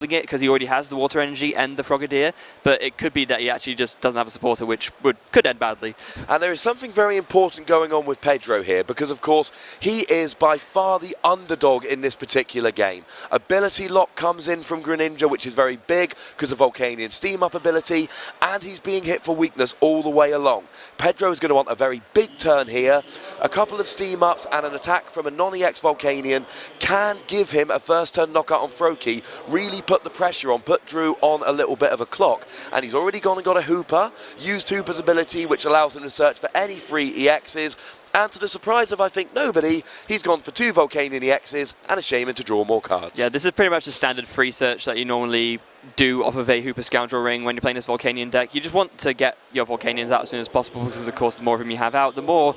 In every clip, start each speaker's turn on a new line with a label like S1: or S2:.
S1: holding it because he already has the water energy and the Frogadier, but it could be that he actually just doesn't have a supporter, which could end badly.
S2: And there is something very important going on with Pedro here, because of course he is by far the underdog in this particular game. Ability lock comes in from Greninja, which is very big because of Volcanion Steam Up ability, and he's being hit for weakness all the way along. Pedro is going to want a very big turn here. A couple of Steam Ups and an attack from a non-EX Volcanion can give him a first turn knockout on Froakie, really put the pressure on, put Drew on a little bit of a clock, and he's already gone and got a Hooper, used Hooper's ability, which allows him to search for any free EXs, and to the surprise of, I think, nobody, he's gone for 2 Volcanion EXs and a Shaman to draw more cards.
S1: Yeah, this is pretty much the standard free search that you normally do off of a Hooper Scoundrel Ring when you're playing this Volcanion deck. You just want to get your Volcanions out as soon as possible because, of course, the more of them you have out, the more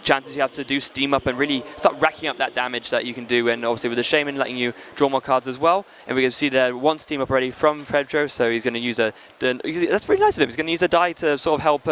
S1: chances you have to do Steam Up and really start racking up that damage that you can do, and obviously with the Shaman letting you draw more cards as well. And we can see there one Steam Up already from Pedro, so he's going to use that's really nice of him, he's going to use a die to sort of help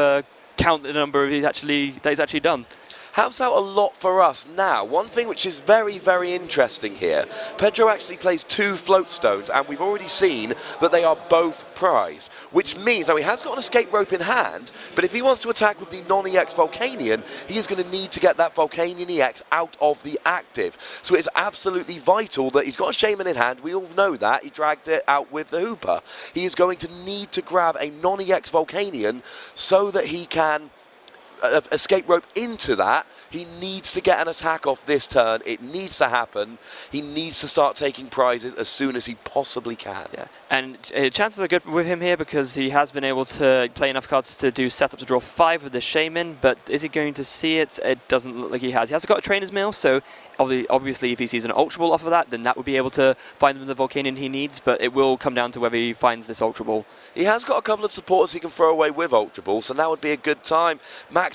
S1: count the number he's actually done.
S2: Helps out a lot for us. Now, one thing which is very, very interesting here, Pedro actually plays 2 float stones, and we've already seen that they are both prized, which means, now he has got an escape rope in hand, but if he wants to attack with the non-EX Volcanion, he is going to need to get that Volcanion EX out of the active. So it's absolutely vital that he's got a Shaman in hand, we all know that, he dragged it out with the Hooper. He is going to need to grab a non-EX Volcanion so that he can escape rope into that. He needs to get an attack off this turn. It needs to happen. He needs to start taking prizes as soon as he possibly can.
S1: Yeah, and chances are good with him here because he has been able to play enough cards to do setup to draw 5 with the Shaman, but is he going to see it? It doesn't look like he has. He has got a Trainer's Mail, so obviously if he sees an Ultra Ball off of that, then that would be able to find him the Volcanion he needs, but it will come down to whether he finds this Ultra Ball.
S2: He has got a couple of supporters he can throw away with Ultra Ball, so now would be a good time.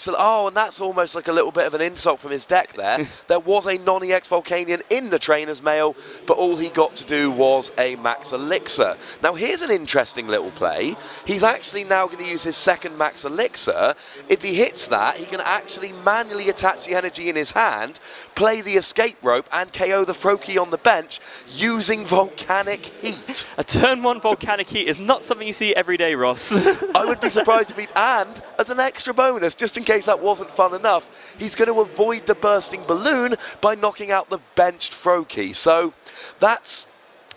S2: Oh, and that's almost like a little bit of an insult from his deck there. There was a non-EX Volcanion in the Trainer's Mail, but all he got to do was a Max Elixir. Now here's an interesting little play. He's actually now going to use his second Max Elixir. If he hits that, he can actually manually attach the energy in his hand, play the escape rope, and KO the Froakie on the bench using Volcanic Heat.
S1: A turn 1 Volcanic Heat is not something you see every day, Ross.
S2: I would be surprised if and as an extra bonus, just in case that wasn't fun enough, he's going to avoid the bursting balloon by knocking out the benched Froakie. So that's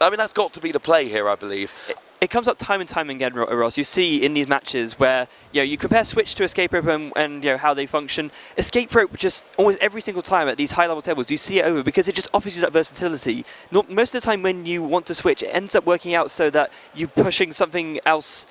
S2: got to be the play here, I believe.
S1: It comes up time and time again, Ross. You see in these matches where you compare Switch to Escape Rope and how they function. Escape Rope just almost every single time at these high-level tables, you see it over because it just offers you that versatility. Most of the time when you want to switch, it ends up working out so that you're pushing something else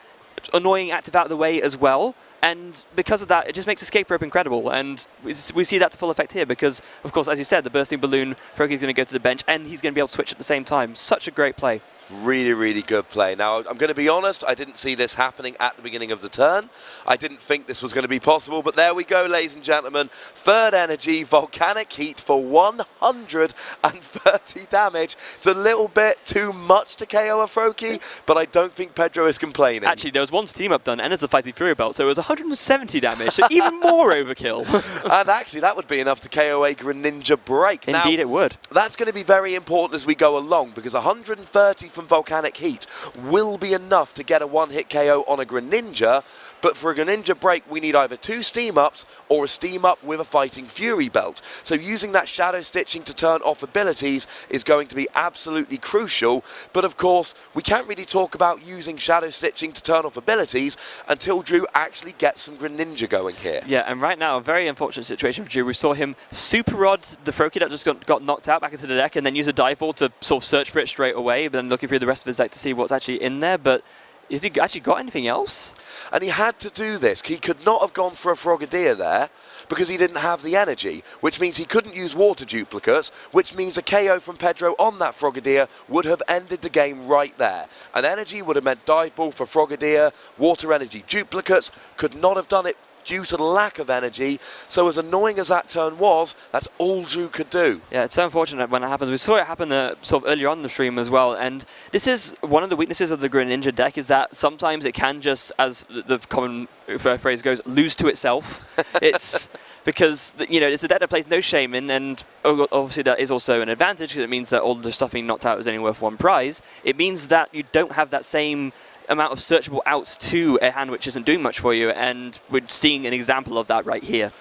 S1: annoying active out of the way as well. And because of that, it just makes Escape Rope incredible. And we see that to full effect here because, of course, as you said, the bursting balloon, Frogie's going to go to the bench, and he's going to be able to switch at the same time. Such a great play.
S2: Really, really good play. Now, I'm going to be honest, I didn't see this happening at the beginning of the turn. I didn't think this was going to be possible, but there we go, ladies and gentlemen. Third energy, Volcanic Heat for 130 damage. It's a little bit too much to KO a Froakie, but I don't think Pedro is complaining.
S1: Actually, there was one Steam Up done, and it's a Fighting Fury Belt, so it was 170 damage, so even more overkill.
S2: And actually, that would be enough to KO a Greninja Break.
S1: Indeed,
S2: now,
S1: it would.
S2: That's going to be very important as we go along, because 130 from Volcanic Heat will be enough to get a one-hit KO on a Greninja, but for a Greninja Break, we need either 2 Steam Ups or a Steam Up with a Fighting Fury Belt. So using that Shadow Stitching to turn off abilities is going to be absolutely crucial, but of course, we can't really talk about using Shadow Stitching to turn off abilities until Drew actually gets some Greninja going here.
S1: Yeah, and right now, a very unfortunate situation for Drew. We saw him Super Rod the Froakie that just got knocked out back into the deck and then use a dive ball to sort of search for it straight away, but then looking through the rest of his deck to see what's actually in there, but has he actually got anything else?
S2: And he had to do this. He could not have gone for a Frogadier there because he didn't have the energy, which means he couldn't use water duplicates, which means a KO from Pedro on that Frogadier would have ended the game right there. An energy would have meant dive ball for Frogadier, water energy duplicates, could not have done it due to the lack of energy. So as annoying as that turn was, that's all Drew could do.
S1: Yeah, it's so unfortunate when it happens. We saw it happen sort of earlier on in the stream as well, and this is one of the weaknesses of the Greninja deck, is that sometimes it can just, as the common phrase goes, lose to itself. It's because it's a deck that plays no shame in, and obviously that is also an advantage because it means that all the stuff being knocked out is only worth 1 prize. It means that you don't have that same amount of searchable outs to a hand which isn't doing much for you, and we're seeing an example of that right here.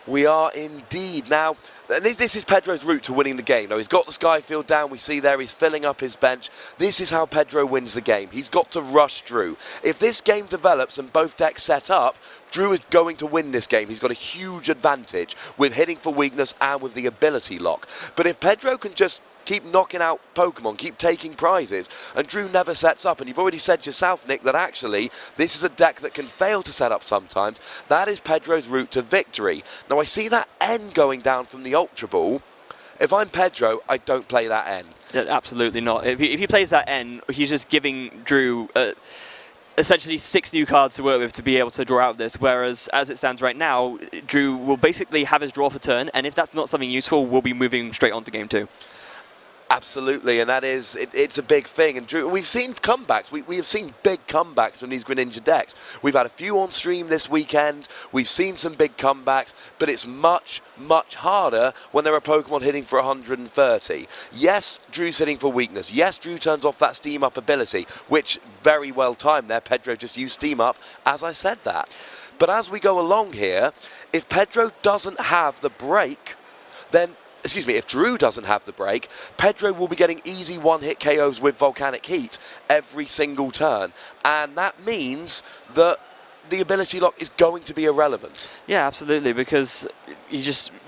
S2: We are indeed. Now, this is Pedro's route to winning the game. Now, he's got the Skyfield down. We see there he's filling up his bench. This is how Pedro wins the game. He's got to rush Drew. If this game develops and both decks set up, Drew is going to win this game. He's got a huge advantage with hitting for weakness and with the ability lock. But if Pedro can just keep knocking out Pokemon, keep taking prizes, and Drew never sets up, and you've already said yourself, Nick, that actually this is a deck that can fail to set up sometimes. That is Pedro's route to victory. Now, I see that N going down from the Ultra Ball. If I'm Pedro, I don't play that N.
S1: Yeah, absolutely not. If he plays that N, he's just giving Drew essentially 6 new cards to work with to be able to draw out this, whereas as it stands right now, Drew will basically have his draw for turn, and if that's not something useful, we'll be moving straight on to game 2.
S2: Absolutely, and that is, it's a big thing. And Drew, we've seen comebacks. We have seen big comebacks from these Greninja decks. We've had a few on stream this weekend. We've seen some big comebacks, but it's much, much harder when there are Pokemon hitting for 130. Yes, Drew's hitting for weakness. Yes, Drew turns off that Steam Up ability, which very well timed there. Pedro just used Steam Up as I said that. But as we go along here, if Pedro doesn't have the break, then if Drew doesn't have the break, Pedro will be getting easy one-hit KOs with Volcanic Heat every single turn. And that means that the ability lock is going to be irrelevant.
S1: Yeah, absolutely, because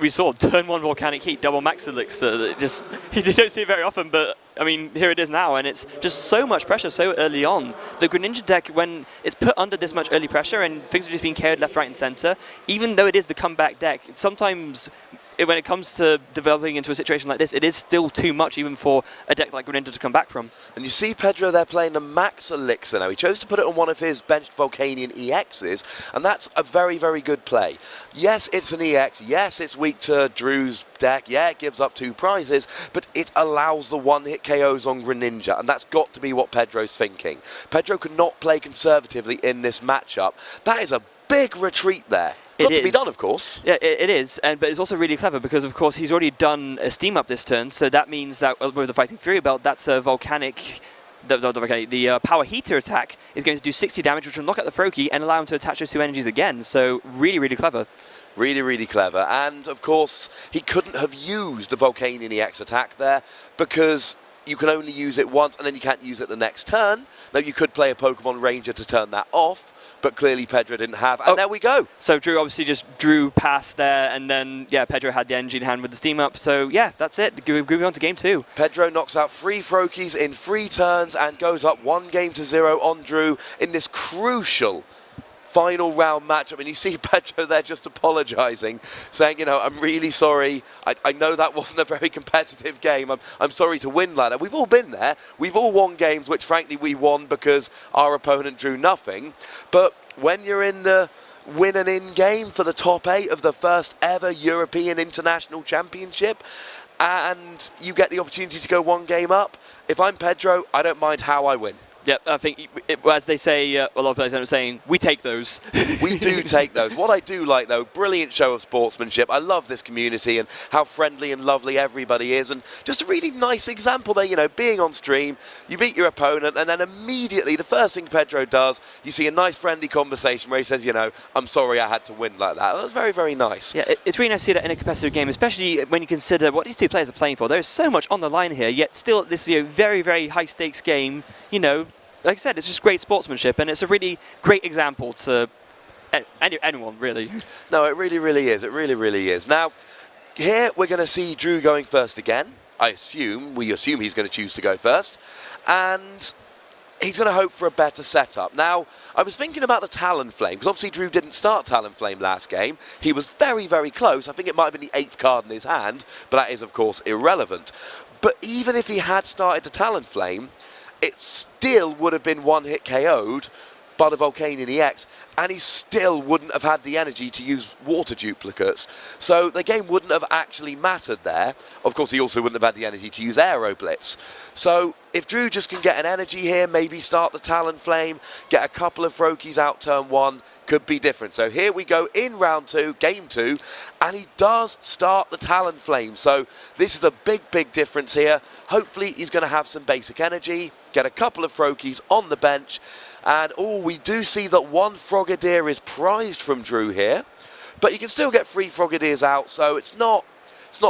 S1: we saw turn 1 Volcanic Heat, double Max Elixir. You don't see it very often, but I mean, here it is now, and it's just so much pressure so early on. The Greninja deck, when it's put under this much early pressure and things are just being carried left, right, and center, even though it is the comeback deck, sometimes when it comes to developing into a situation like this, it is still too much even for a deck like Greninja to come back from.
S2: And you see Pedro there playing the Max Elixir now. He chose to put it on one of his benched Volcanion EXs, and that's a very, very good play. Yes, it's an EX. Yes, it's weak to Drew's deck. Yeah, it gives up 2 prizes, but it allows the one-hit KOs on Greninja, and that's got to be what Pedro's thinking. Pedro cannot play conservatively in this matchup. That is a big retreat there. Got to be done, of course.
S1: Yeah, it is, but it's also really clever because, of course, he's already done a Steam Up this turn, so that means that with the Fighting Fury belt, that's a Volcanic. The Power Heater attack is going to do 60 damage, which will knock out the Froakie and allow him to attach those 2 energies again. So really, really clever.
S2: Really, really clever. And, of course, he couldn't have used the Volcanion EX attack there because you can only use it once and then you can't use it the next turn. Now, you could play a Pokemon Ranger to turn that off, but clearly Pedro didn't have, and there we go.
S1: So Drew obviously just drew past there, and then, yeah, Pedro had the energy in hand with the Steam Up, so yeah, that's it. Moving on to game 2.
S2: Pedro knocks out 3 Froakies in 3 turns and goes up 1-0 on Drew in this crucial final round matchup. And you see Pedro there just apologising, saying, I'm really sorry. I know that wasn't a very competitive game. I'm sorry to win like that. We've all been there. We've all won games which, frankly, we won because our opponent drew nothing. But when you're in the win and in game for the top 8 of the first ever European International Championship, and you get the opportunity to go 1 game up, if I'm Pedro, I don't mind how I win.
S1: Yeah, I think, as they say, a lot of players are saying, we take those.
S2: We do take those. What I do like, though, brilliant show of sportsmanship. I love this community and how friendly and lovely everybody is. And just a really nice example there, being on stream, you beat your opponent, and then immediately, the first thing Pedro does, you see a nice friendly conversation where he says, I'm sorry I had to win like that. That was very, very nice.
S1: Yeah, it's really nice to see that in a competitive game, especially when you consider what these 2 players are playing for. There's so much on the line here, yet still this very, very high-stakes game, like I said, it's just great sportsmanship, and it's a really great example to anyone, really.
S2: No, it really, really is. It really, really is. Now, here we're going to see Drew going first again. We assume he's going to choose to go first. And he's going to hope for a better setup. Now, I was thinking about the Talonflame, because obviously Drew didn't start Talonflame last game. He was very, very close. I think it might have been the 8th card in his hand, but that is, of course, irrelevant. But even if he had started the Talonflame, it still would have been 1-hit KO'd by the Volcanion EX, and he still wouldn't have had the energy to use water duplicates. So the game wouldn't have actually mattered there. Of course, he also wouldn't have had the energy to use Aero Blitz. So if Drew just can get an energy here, maybe start the Talonflame, get a couple of Froakies out turn 1, could be different. So here we go in round 2, game 2, and he does start the Talonflame. So this is a big, big difference here. Hopefully he's going to have some basic energy, get a couple of Froakies on the bench, and we do see that one Frogadier is prized from Drew here, but you can still get 3 Frogadiers out, so it's not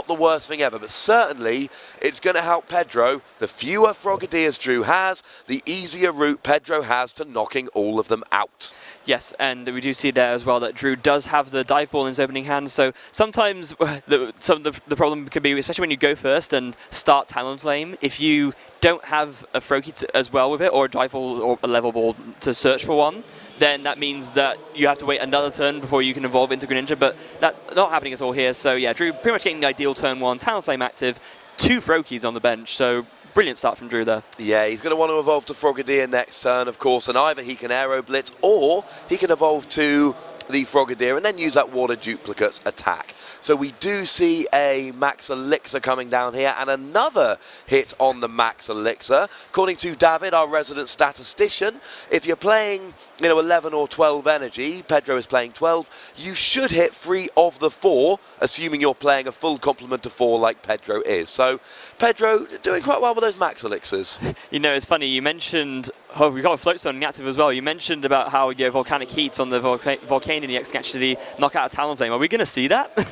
S2: the worst thing ever, but certainly it's going to help Pedro. The fewer Frogadiers Drew has, the easier route Pedro has to knocking all of them out.
S1: Yes, and we do see there as well that Drew does have the dive ball in his opening hand, so sometimes the problem can be, especially when you go first and start Talonflame, if you don't have a Froakie as well with it, or a dive ball or a level ball to search for one, then that means that you have to wait another turn before you can evolve into Greninja, but that's not happening at all here. So yeah, Drew pretty much getting the ideal turn 1, Talonflame active, 2 Froakies on the bench, so brilliant start from Drew there.
S2: Yeah, he's going to want to evolve to Frogadier next turn, of course, and either he can Aero Blitz or he can evolve to the Frogadier and then use that Water Duplicates attack. So we do see a Max Elixir coming down here and another hit on the Max Elixir. According to David, our resident statistician, if you're playing 11 or 12 energy, Pedro is playing 12, you should hit 3 of the 4, assuming you're playing a full complement of 4 like Pedro is. So Pedro doing quite well with those Max Elixirs.
S1: It's funny, you mentioned, we've got a Floatstone active as well. You mentioned about how Volcanic Heat on the Volcanion EX can actually knock out a Talonflame. Are we going to see that?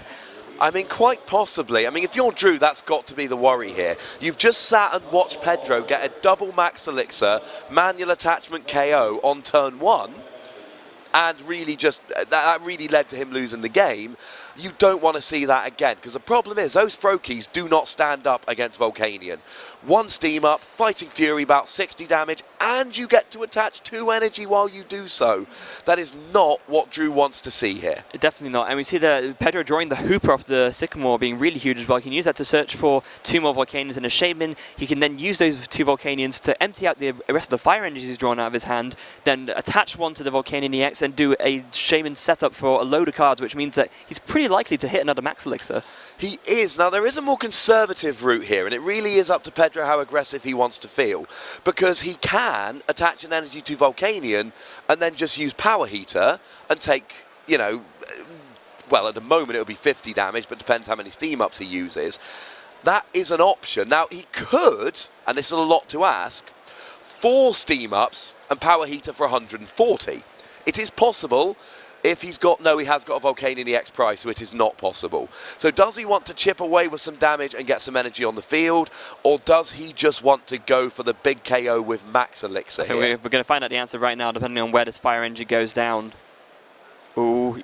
S2: I mean, quite possibly. I mean, if you're Drew, that's got to be the worry here. You've just sat and watched Pedro get a double Max Elixir, manual attachment KO on turn 1, and really that really led to him losing the game. You don't want to see that again, because the problem is those Froakies do not stand up against Volcanion. 1 steam up, Fighting Fury about 60 damage, and you get to attach 2 energy while you do so. That is not what Drew wants to see here.
S1: Definitely not. And we see that Pedro drawing the Hooper off the Sycamore being really huge as well. He can use that to search for 2 more Volcanions and a Shaman. He can then use those 2 Volcanions to empty out the rest of the fire energies he's drawn out of his hand, then attach one to the Volcanion EX and do a Shaman setup for a load of cards, which means that he's pretty likely to hit another Max Elixir.
S2: He is. Now, there is a more conservative route here, and it really is up to Pedro how aggressive he wants to feel, because he can attach an energy to Volcanion and then just use Power Heater and take, well, at the moment it'll be 50 damage, but depends how many steam ups he uses. That is an option. Now, he could, and this is a lot to ask, 4 steam ups and Power Heater for 140. It is possible. If he has got a Volcanion EX price, so it is not possible. So does he want to chip away with some damage and get some energy on the field, or does he just want to go for the big KO with Max Elixir here?
S1: We're going to find out the answer right now, depending on where this fire energy goes down. Ooh,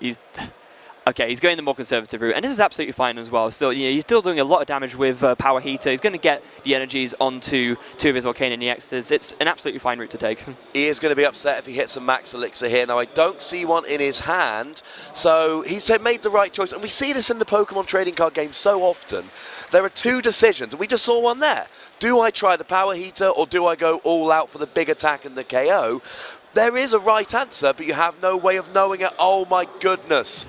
S1: okay, he's going the more conservative route, and this is absolutely fine as well. Still, he's still doing a lot of damage with Power Heater. He's going to get the energies onto 2 of his Volcanion EXs. It's an absolutely fine route to take.
S2: He is going to be upset if he hits a Max Elixir here. Now, I don't see one in his hand, so he's made the right choice. And we see this in the Pokemon trading card game so often. There are 2 decisions, and we just saw one there. Do I try the Power Heater, or do I go all out for the big attack and the KO? There is a right answer, but you have no way of knowing it. Oh, my goodness.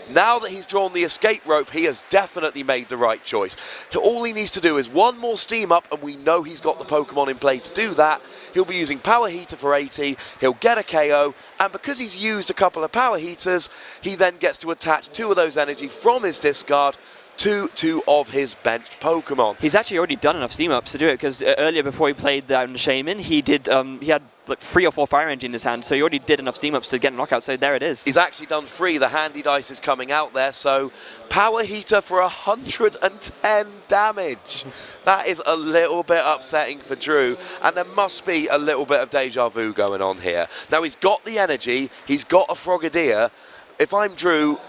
S2: Now that he's drawn the escape rope, he has definitely made the right choice. All he needs to do is 1 more steam up, and we know he's got the Pokemon in play to do that. He'll be using Power Heater for 80, he'll get a KO, and because he's used a couple of Power Heaters, he then gets to attach 2 of those energy from his discard to 2 of his benched Pokemon.
S1: He's actually already done enough steam ups to do it, because earlier before he played down the Shaman, he had like 3 or 4 fire energy in his hand, so he already did enough steam ups to get a knockout, so there it is.
S2: He's actually done 3, the handy dice is coming out there, so Power Heater for 110 damage. That is a little bit upsetting for Drew, and there must be a little bit of deja vu going on here. Now, he's got the energy, he's got a Frogadier. If I'm Drew,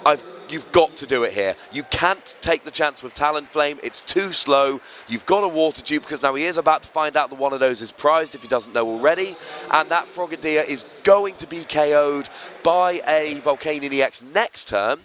S2: you've got to do it here. You can't take the chance with Talonflame. It's too slow. You've got a Water Dupe, because now he is about to find out that one of those is prized if he doesn't know already. And that Frogadier is going to be KO'd by a Volcanion EX next turn.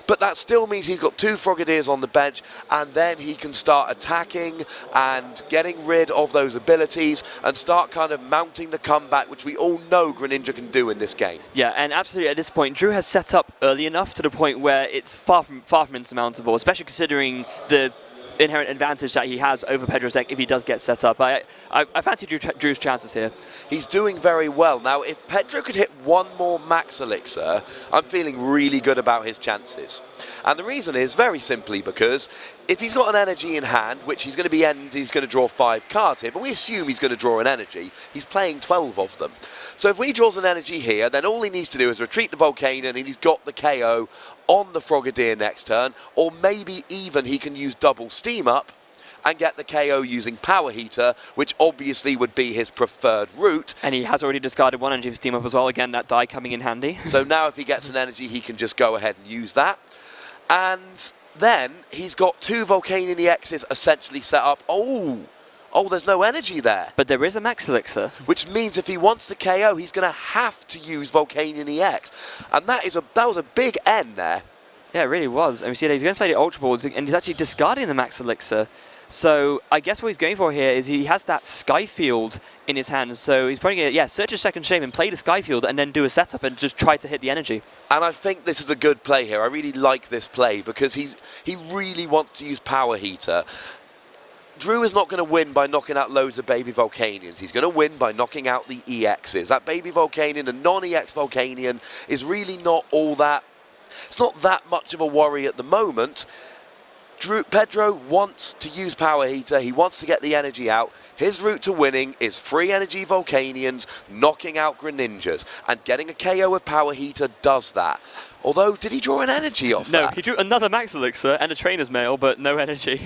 S2: But that still means he's got 2 Frogadiers on the bench, and then he can start attacking and getting rid of those abilities and start kind of mounting the comeback, which we all know Greninja can do in this game.
S1: Yeah, and absolutely at this point, Drew has set up early enough to the point where it's far from insurmountable, especially considering the inherent advantage that he has over Pedro's deck if he does get set up. I fancy Drew's chances here.
S2: He's doing very well. Now, if Pedro could hit 1 more Max Elixir, I'm feeling really good about his chances. And the reason is very simply because if he's got an energy in hand, which he's going to draw 5 cards here, but we assume he's going to draw an energy. He's playing 12 of them. So if he draws an energy here, then all he needs to do is retreat the Volcanion, and he's got the KO on the Frogadier next turn, or maybe even he can use double Steam Up and get the KO using Power Heater, which obviously would be his preferred route.
S1: And he has already discarded 1 energy of Steam Up as well. Again, that die coming in handy.
S2: So now if he gets an energy, he can just go ahead and use that. And then he's got 2 Volcanion EXs essentially set up. Oh, there's no energy there.
S1: But there is a Max Elixir.
S2: Which means if he wants to KO, he's going to have to use Volcanion EX. And that was a big N there.
S1: Yeah, it really was. And we see that he's going to play the Ultra Balls, and he's actually discarding the Max Elixir. So I guess what he's going for here is he has that Skyfield in his hands. So he's probably going to, search a second shame and play the Skyfield and then do a setup and just try to hit the energy.
S2: And I think this is a good play here. I really like this play because he really wants to use Power Heater. Drew is not going to win by knocking out loads of baby Volcanions. He's going to win by knocking out the EXs. That baby Volcanion, a non-EX Volcanion, is really not all that... It's not that much of a worry at the moment. Pedro wants to use Power Heater. He wants to get the energy out. His route to winning is free energy Volcanions, knocking out Greninjas. And getting a KO with Power Heater does that. Although, did he draw an energy off that?
S1: No, he drew another Max Elixir and a Trainer's Mail, but no energy.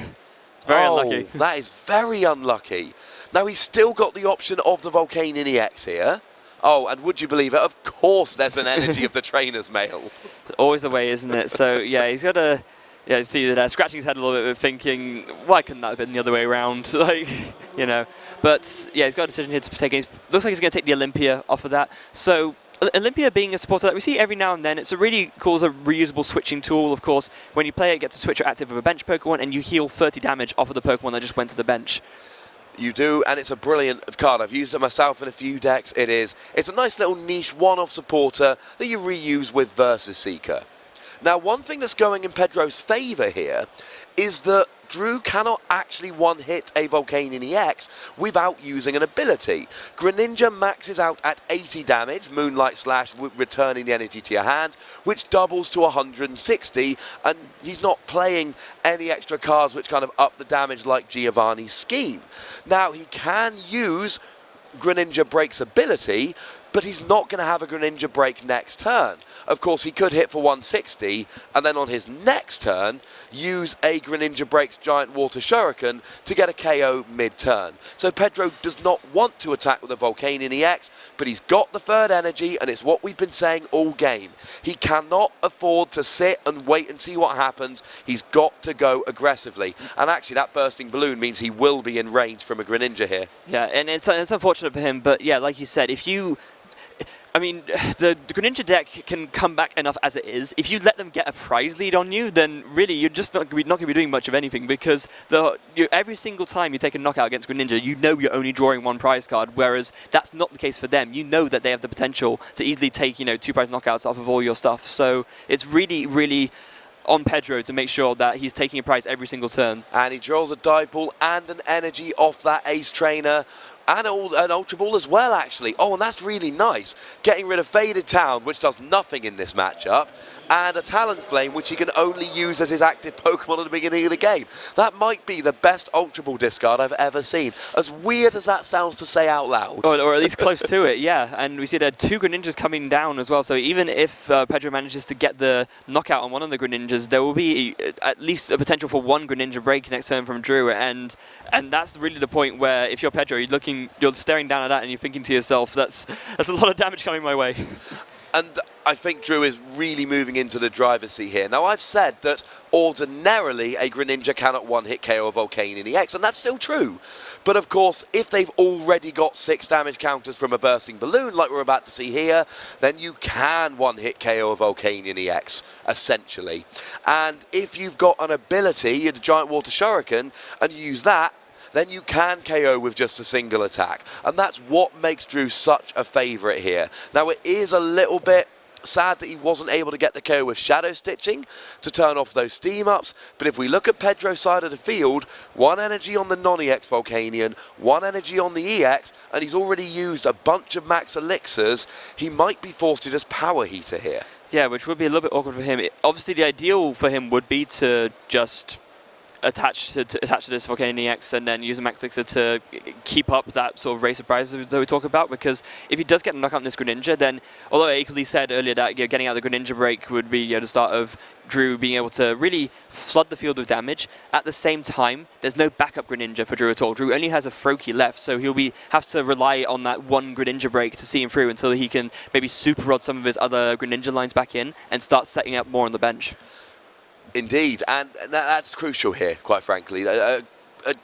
S1: Very unlucky.
S2: That is very unlucky. Now, he's still got the option of the Volcanion EX here. Oh, and would you believe it? Of course there's an energy of the Trainer's Mail.
S1: It's always the way, isn't it? So, yeah, he's got to... Yeah, you see that scratching his head a little bit, thinking, why couldn't that have been the other way around? Like, you know. But, yeah, he's got a decision here to take it. Looks like he's going to take the Olympia off of that. So, Olympia being a supporter that we see every now and then, it's a really cool, reusable switching tool, of course. When you play it, you get to switch your active with a bench Pokemon, and you heal 30 damage off of the Pokemon that just went to the bench.
S2: You do, and it's a brilliant card. I've used it myself in a few decks. It's a nice little niche one-off supporter that you reuse with Versus Seeker. Now, one thing that's going in Pedro's favour here is that Drew cannot actually one-hit a Volcanion EX without using an ability. Greninja maxes out at 80 damage, Moonlight Slash returning the energy to your hand, which doubles to 160, and he's not playing any extra cards which kind of up the damage like Giovanni's Scheme. Now, he can use Greninja Break's ability, but he's not going to have a Greninja Break next turn. Of course, he could hit for 160, and then on his next turn, use a Greninja Break's Giant Water Shuriken to get a KO mid-turn. So Pedro does not want to attack with a Volcanion EX, but he's got the third energy, and it's what we've been saying all game. He cannot afford to sit and wait and see what happens. He's got to go aggressively. And actually, that Bursting Balloon means he will be in range from a Greninja here.
S1: Yeah, and it's unfortunate for him, but yeah, like you said, if you... I mean, the Greninja deck can come back enough as it is. If you let them get a prize lead on you, then really you're just not going to be doing much of anything, because every single time you take a knockout against Greninja, you know you're only drawing 1 prize card, whereas that's not the case for them. You know that they have the potential to easily take, 2 prize knockouts off of all your stuff. So it's really, really on Pedro to make sure that he's taking a prize every single turn.
S2: And he draws a Dive Ball and an energy off that Ace Trainer. And an Ultra Ball as well, actually. Oh, and that's really nice. Getting rid of Faded Town, which does nothing in this matchup, and a Talonflame, which he can only use as his active Pokemon at the beginning of the game. That might be the best Ultra Ball discard I've ever seen. As weird as that sounds to say out loud.
S1: Or at least close to it, yeah. And we see there are 2 Greninjas coming down as well. So even if Pedro manages to get the knockout on one of the Greninjas, there will be at least a potential for 1 Greninja break next turn from Drew. And that's really the point where, if you're Pedro, you're staring down at that and you're thinking to yourself, that's a lot of damage coming my way.
S2: And I think Drew is really moving into the driver's seat here. Now, I've said that ordinarily a Greninja cannot one-hit KO a Volcanion EX, and that's still true. But of course, if they've already got 6 damage counters from a bursting balloon, like we're about to see here, then you can one-hit KO a Volcanion EX, essentially. And if you've got an ability, the Giant Water Shuriken, and you use that, then you can KO with just a single attack. And that's what makes Drew such a favourite here. Now, it is a little bit sad that he wasn't able to get the KO with Shadow Stitching to turn off those steam ups, but if we look at Pedro's side of the field, 1 energy on the non-EX Volcanion, 1 energy on the EX, and he's already used a bunch of max elixirs. He might be forced to just Power Heater here.
S1: Yeah, which would be a little bit awkward for him. Obviously, the ideal for him would be to just attach to this Volcanion EX and then use a Max Elixir to keep up that sort of race of prizes that we talk about, because if he does get a knockout in this Greninja, then although I equally said earlier that getting out of the Greninja break would be the start of Drew being able to really flood the field with damage, at the same time there's no backup Greninja for Drew at all. Drew only has a Froakie left, so he'll have to rely on that one Greninja break to see him through until he can maybe Super Rod some of his other Greninja lines back in and start setting up more on the bench.
S2: Indeed, and that's crucial here, quite frankly. A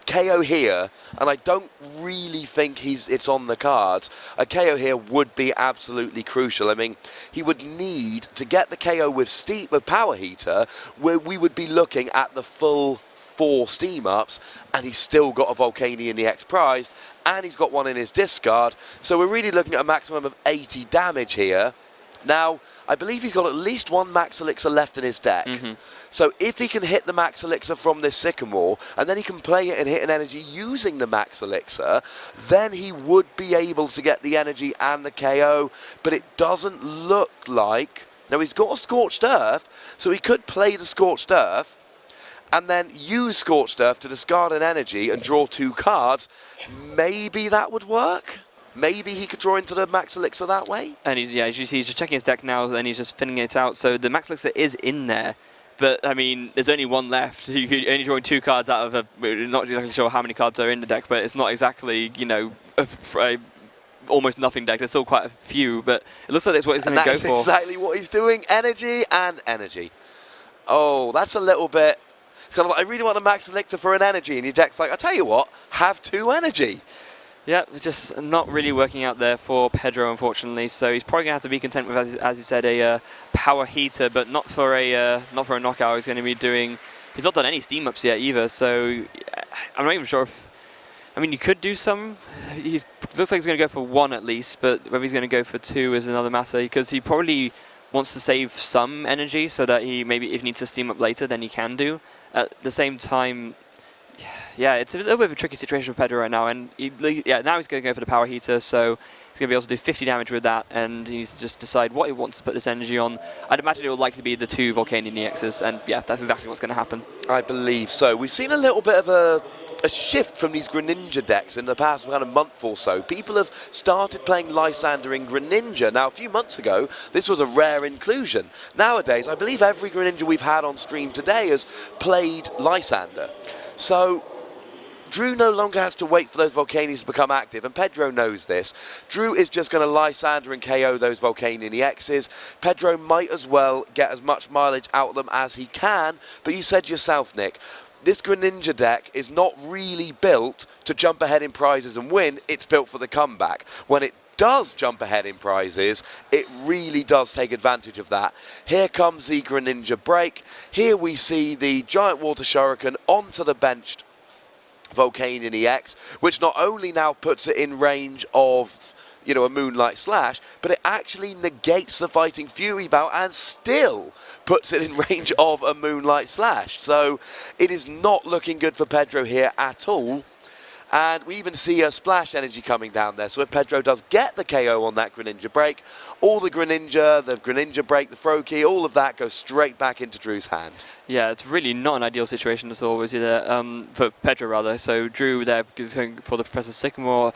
S2: KO here, and I don't really think it's on the cards, a KO here would be absolutely crucial. I mean, he would need to get the KO with Power Heater, where we would be looking at the full 4 steam ups, and he's still got a Volcanion EX prized, and he's got one in his discard, so we're really looking at a maximum of 80 damage here. Now, I believe he's got at least 1 Max Elixir left in his deck. So if he can hit the Max Elixir from this Sycamore, and then he can play it and hit an energy using the Max Elixir, then he would be able to get the energy and the KO, but it doesn't look like... Now, he's got a Scorched Earth, so he could play the Scorched Earth, and then use Scorched Earth to discard an energy and draw 2 cards. Maybe that would work? Maybe he could draw into the Max Elixir that way?
S1: And as you see, he's just checking his deck now, and he's just thinning it out. So the Max Elixir is in there, but I mean, there's only 1 left. You're only drawing 2 cards out of we're not exactly sure how many cards are in the deck, but it's not exactly, a almost nothing deck. There's still quite a few, but it looks like that's what he's going to go for.
S2: That's exactly what he's doing. Energy and energy. Oh, that's a little bit... It's kind of like, I really want a Max Elixir for an energy, and your deck's like, I tell you what, have 2 energy.
S1: Yeah, just not really working out there for Pedro, unfortunately. So he's probably going to have to be content with, as you said, a Power Heater, but not for a knockout. He's going to be doing... He's not done any steam ups yet either, so I'm not even sure if... I mean, you could do some. He looks like he's going to go for 1 at least, but whether he's going to go for 2 is another matter, because he probably wants to save some energy so that he maybe, if he needs to steam up later, then he can do. At the same time... Yeah, it's a little bit of a tricky situation for Pedro right now, and now he's going to go for the Power Heater, so he's going to be able to do 50 damage with that, and he needs to just decide what he wants to put this energy on. I'd imagine it will likely be the 2 Volcanion EXs, and yeah, that's exactly what's going to happen.
S2: I believe so. We've seen a little bit of a shift from these Greninja decks in the past kind of month or so. People have started playing Lysander in Greninja. Now, a few months ago, this was a rare inclusion. Nowadays, I believe every Greninja we've had on stream today has played Lysander. So Drew no longer has to wait for those Volcanions to become active, and Pedro knows this. Drew is just going to Lysander and KO those Volcanion EXs. Pedro might as well get as much mileage out of them as he can, but you said yourself, Nick, this Greninja deck is not really built to jump ahead in prizes and win, it's built for the comeback. When it does jump ahead in prizes, it really does take advantage of that. Here comes the Greninja break. Here we see the Giant Water Shuriken onto the benched Volcanion EX, which not only now puts it in range of, a Moonlight Slash, but it actually negates the Fighting Fury bout and still puts it in range of a Moonlight Slash. So it is not looking good for Pedro here at all. And we even see a splash energy coming down there. So if Pedro does get the KO on that Greninja break, all the Greninja break, the Froakie, all of that goes straight back into Drew's hand.
S1: Yeah, it's really not an ideal situation at all, was it? For Pedro, rather. So Drew there going for the Professor Sycamore.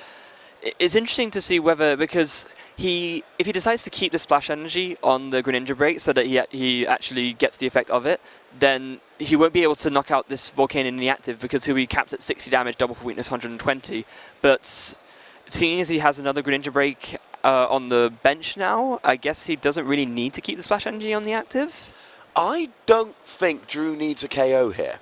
S1: It's interesting to see whether, because if he decides to keep the splash energy on the Greninja break so that he actually gets the effect of it, then he won't be able to knock out this Volcanion in the active, because he'll be capped at 60 damage, double for weakness 120. But seeing as he has another Greninja break on the bench now. I guess he doesn't really need to keep the splash energy on the active.
S2: I don't think Drew needs a KO here.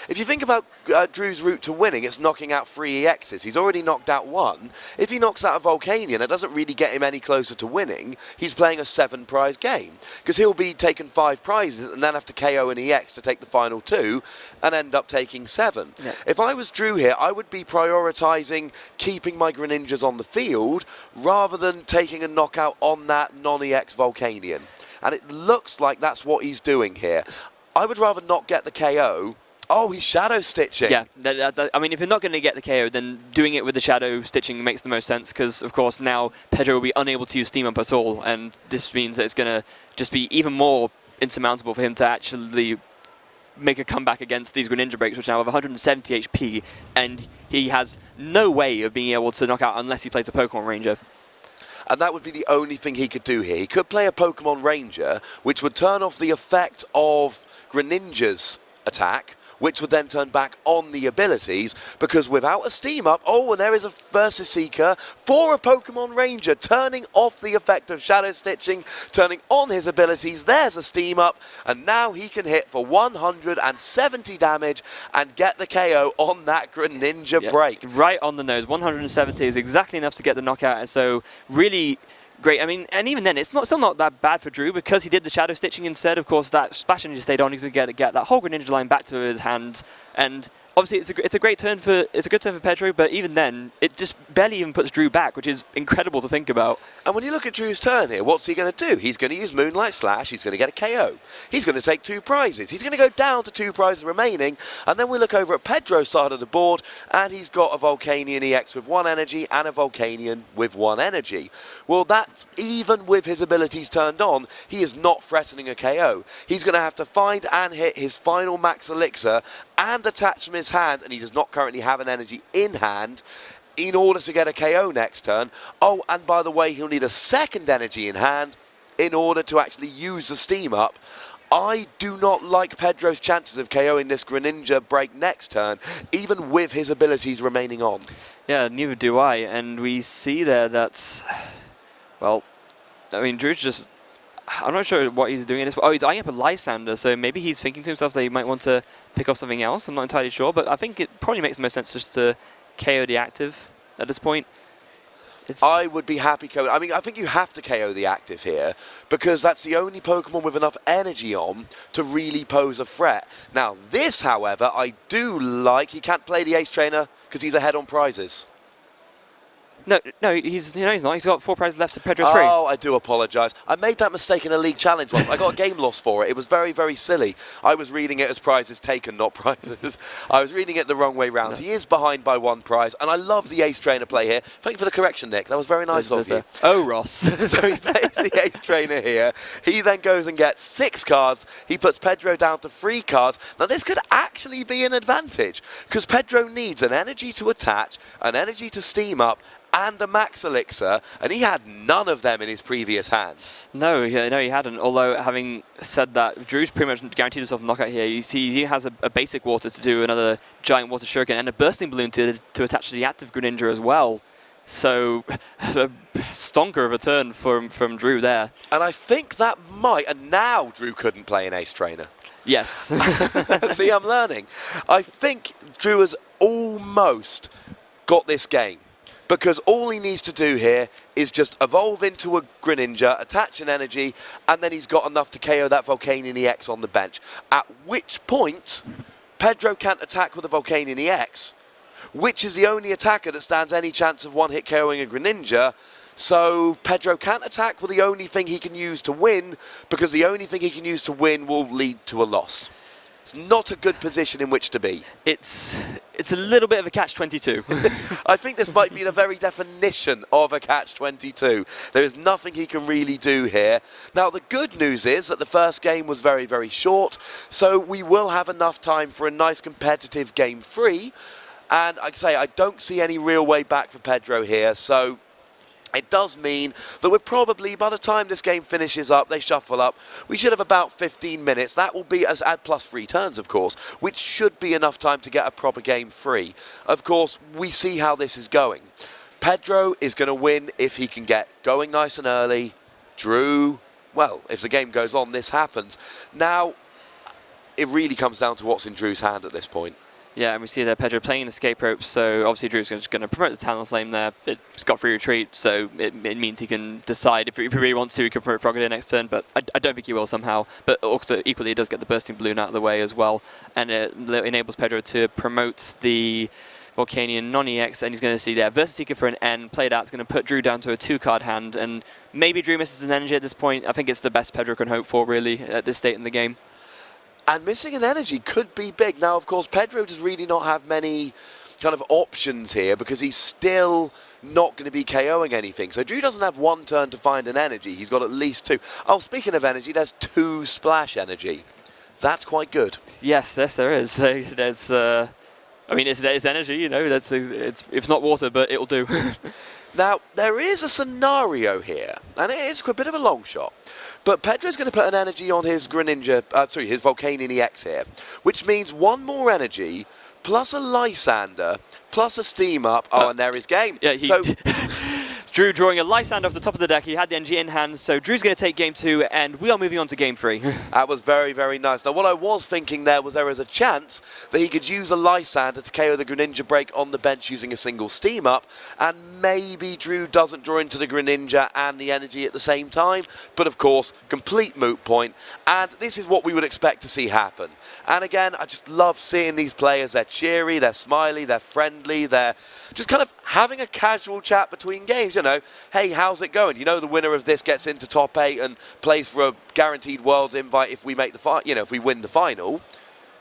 S2: If you think about Drew's route to winning, it's knocking out 3 EXs. He's already knocked out 1. If he knocks out a Volcanion, it doesn't really get him any closer to winning. He's playing a 7-prize game, because he'll be taking 5 prizes and then have to KO an EX to take the final 2 and end up taking 7. Yeah. If I was Drew here, I would be prioritising keeping my Greninjas on the field rather than taking a knockout on that non-EX Volcanion. And it looks like that's what he's doing here. I would rather not get the KO. Oh, he's shadow stitching.
S1: Yeah, I mean, if you're not going to get the KO, then doing it with the shadow stitching makes the most sense, because, of course, now Pedro will be unable to use Steam Up at all, and this means that it's going to just be even more insurmountable for him to actually make a comeback against these Greninja breaks, which now have 170 HP, and he has no way of being able to knock out unless he plays a Pokemon Ranger.
S2: And that would be the only thing he could do here. He could play a Pokemon Ranger, which would turn off the effect of Greninja's attack, which would then turn back on the abilities, because without a Steam Up, oh, and there is a Versus Seeker for a Pokemon Ranger, turning off the effect of Shadow Stitching, turning on his abilities. There's a Steam Up, and now he can hit for 170 damage and get the KO on that Greninja break.
S1: Right on the nose. 170 is exactly enough to get the knockout, so really great. I mean, and even then, it's still not that bad for Drew, because he did the shadow stitching instead. Of course, that splash energy stayed on. He's going to get that whole Greninja line back to his hand, and obviously it's a good turn for Pedro. But even then, it just barely even puts Drew back, which is incredible to think about.
S2: And when you look at Drew's turn here, what's he going to do? He's going to use Moonlight Slash. He's going to get a KO. He's going to take 2 prizes. He's going to go down to 2 prizes remaining. And then we look over at Pedro's side of the board, and he's got a Volcanion EX with 1 energy and a Volcanion with 1 energy. Well, that's even with his abilities turned on, he is not threatening a KO. He's going to have to find and hit his final max elixir and attach from his hand, and he does not currently have an energy in hand, in order to get a KO next turn. Oh, and by the way, he'll need a second energy in hand in order to actually use the Steam Up. I do not like Pedro's chances of KOing this Greninja break next turn, even with his abilities remaining on.
S1: Yeah, neither do I, and we see there that, well, I mean, Drew's just, I'm not sure what he's doing in this. Oh, he's eyeing up a Lysander, so maybe he's thinking to himself that he might want to pick off something else. I'm not entirely sure, but I think it probably makes the most sense just to KO the active at this point.
S2: I would be happy KO. I mean, I think you have to KO the active here, because that's the only Pokemon with enough energy on to really pose a threat. Now, this, however, I do like. He can't play the Ace Trainer because he's ahead on prizes.
S1: No, he's not. He's got 4 prizes left, so Pedro's 3.
S2: Oh, I do apologise. I made that mistake in a league challenge once. I got a game loss for it. It was very, very silly. I was reading it as prizes taken, not prizes. I was reading it the wrong way round. No. He is behind by 1 prize, and I love the Ace Trainer play here. Thank you for the correction, Nick. That was very nice of you.
S1: Oh, Ross.
S2: So he plays the Ace Trainer here. He then goes and gets 6 cards. He puts Pedro down to 3 cards. Now, this could actually be an advantage, because Pedro needs an energy to attach, an energy to Steam Up, and a max elixir, and he had none of them in his previous hand.
S1: No, he hadn't. Although, having said that, Drew's pretty much guaranteed himself a knockout here. You see, he has a basic water to do another giant water shuriken, and a bursting balloon to attach to the active Greninja as well. So, a stonker of a turn from Drew there.
S2: And I think that might, and now Drew couldn't play an Ace Trainer.
S1: Yes.
S2: See, I'm learning. I think Drew has almost got this game, because all he needs to do here is just evolve into a Greninja, attach an energy, and then he's got enough to KO that Volcanion EX on the bench. At which point, Pedro can't attack with a Volcanion EX, which is the only attacker that stands any chance of one-hit KOing a Greninja. So Pedro can't attack with the only thing he can use to win, because the only thing he can use to win will lead to a loss. It's not a good position in which to be.
S1: It's a little bit of a catch-22.
S2: I think this might be the very definition of a catch-22. There is nothing he can really do here. Now, the good news is that the first game was very, very short, so we will have enough time for a nice competitive game 3. And like I say, I don't see any real way back for Pedro here, so it does mean that we're probably, by the time this game finishes up, they shuffle up, we should have about 15 minutes. That will be as add plus 3 turns, of course, which should be enough time to get a proper game 3. Of course, we see how this is going. Pedro is going to win if he can get going nice and early. Drew, well, if the game goes on, this happens. Now, it really comes down to what's in Drew's hand at this point.
S1: Yeah, and we see there Pedro playing the escape rope, so obviously Drew's just going to promote the Talonflame there. It's got free retreat, so it means he can decide if he really wants to, he can promote Frogadier next turn, but I don't think he will somehow. But also, equally, it does get the Bursting Balloon out of the way as well, and it enables Pedro to promote the Volcanion non-EX, and he's going to see there Versus Seeker for an N, played out, it's going to put Drew down to a 2-card hand, and maybe Drew misses an energy at this point. I think it's the best Pedro can hope for, really, at this state in the game.
S2: And missing an energy could be big. Now, of course, Pedro does really not have many kind of options here because he's still not going to be KOing anything. So Drew doesn't have one turn to find an energy. He's got at least 2. Oh, speaking of energy, there's 2 splash energy. That's quite good.
S1: Yes, there is. There's, I mean, it's energy, you know. It's not water, but it'll do.
S2: Now, there is a scenario here, and it is a bit of a long shot, but Pedro's going to put an energy on his his Volcanion EX here, which means 1 more energy, plus a Lysander, plus a Steam Up. Oh, and there is game.
S1: Yeah,
S2: so
S1: Drew drawing a Lysander off the top of the deck. He had the energy in hand, so Drew's going to take game 2, and we are moving on to game 3.
S2: That was very, very nice. Now, what I was thinking there is a chance that he could use a Lysander to KO the Greninja break on the bench using a single Steam Up, and maybe Drew doesn't draw into the Greninja and the energy at the same time. But, of course, complete moot point, and this is what we would expect to see happen. And again, I just love seeing these players. They're cheery, they're smiley, they're friendly, they're just kind of having a casual chat between games, you know. Hey, how's it going? You know, the winner of this gets into top 8 and plays for a guaranteed Worlds invite if we make the if we win the final.